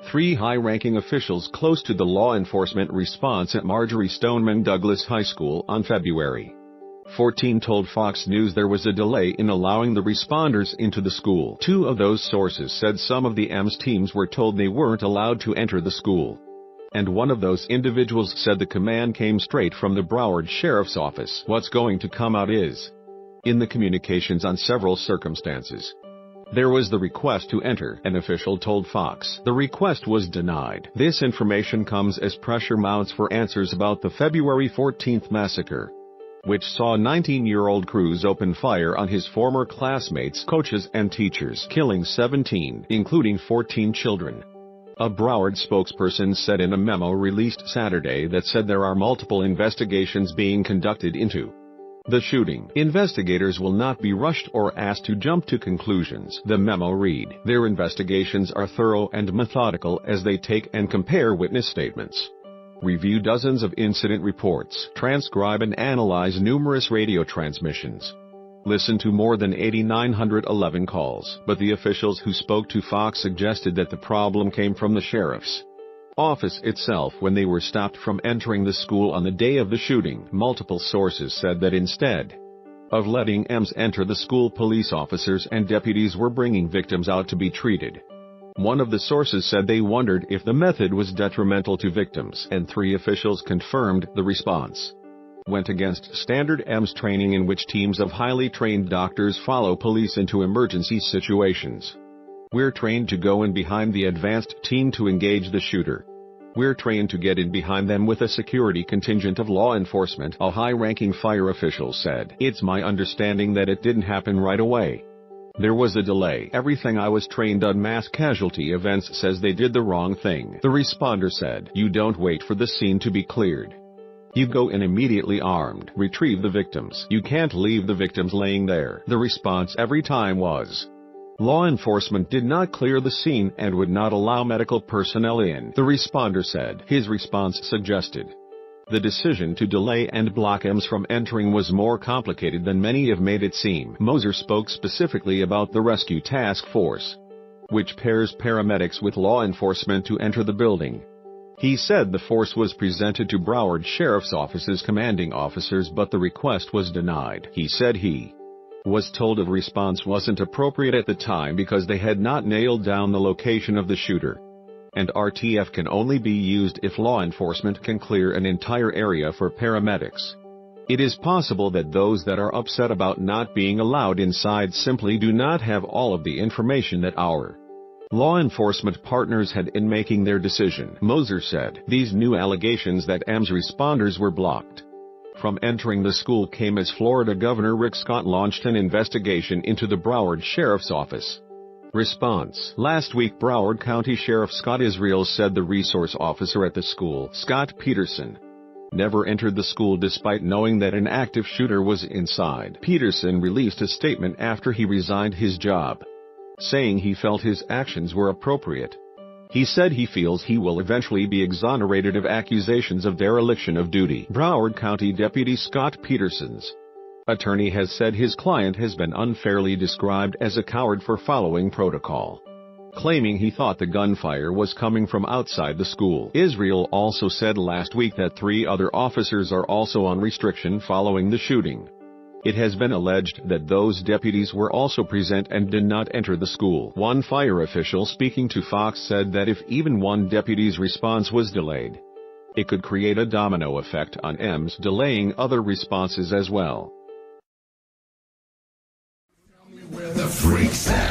Three high-ranking officials close to the law enforcement response at Marjory Stoneman Douglas High School on February 14 told Fox News there was a delay in allowing the responders into the school. Two of those sources said some of the EMS teams were told they weren't allowed to enter the school. And one of those individuals said the command came straight from the Broward Sheriff's office. What's going to come out is in the communications on several circumstances. There was the request to enter, an official told Fox. The request was denied. This information comes as pressure mounts for answers about the February 14th massacre, which saw 19-year-old Cruz open fire on his former classmates, coaches, and teachers, killing 17, including 14 children. A Broward spokesperson said in a memo released Saturday that said there are multiple investigations being conducted into the shooting. Investigators will not be rushed or asked to jump to conclusions, the memo read. Their investigations are thorough and methodical as they take and compare witness statements, review dozens of incident reports, transcribe and analyze numerous radio transmissions, listen to more than 8,911 calls. But the officials who spoke to Fox suggested that the problem came from the sheriff's office itself when they were stopped from entering the school on the day of the shooting. Multiple sources said that instead of letting EMS enter the school, police officers and deputies were bringing victims out to be treated. One of the sources said they wondered if the method was detrimental to victims, and three officials confirmed the response went against standard EMS training, in which teams of highly trained doctors follow police into emergency situations. We're trained to go in behind the advanced team to engage the shooter. We're trained to get in behind them with a security contingent of law enforcement, a high-ranking fire official said. It's my understanding that it didn't happen right away. There was a delay. Everything I was trained on mass casualty events says they did the wrong thing, the responder said. You don't wait for the scene to be cleared. You go in immediately armed, retrieve the victims. You can't leave the victims laying there. The response every time was, law enforcement did not clear the scene and would not allow medical personnel in, the responder said. His response suggested the decision to delay and block EMS from entering was more complicated than many have made it seem. Moser spoke specifically about the rescue task force, which pairs paramedics with law enforcement to enter the building. He said the force was presented to Broward Sheriff's office's commanding officers, but the request was denied. He said he was told a response wasn't appropriate at the time because they had not nailed down the location of the shooter, and RTF can only be used if law enforcement can clear an entire area for paramedics. It is possible that those that are upset about not being allowed inside simply do not have all of the information that our law enforcement partners had in making their decision, Moser said. These new allegations that EMS responders were blocked from entering the school came as Florida Governor Rick Scott launched an investigation into the Broward Sheriff's office response. Last week, Broward County Sheriff Scott Israel said the resource officer at the school, Scott Peterson, never entered the school despite knowing that an active shooter was inside. Peterson released a statement after he resigned his job, saying he felt his actions were appropriate. He said he feels he will eventually be exonerated of accusations of dereliction of duty. Broward County Deputy Scott Peterson's attorney has said his client has been unfairly described as a coward for following protocol, claiming he thought the gunfire was coming from outside the school. Israel also said last week that 3 other officers are also on restriction following the shooting. It has been alleged that those deputies were also present and did not enter the school. One fire official speaking to Fox said that if even one deputy's response was delayed, it could create a domino effect on EMS, delaying other responses as well. Where the freaks at?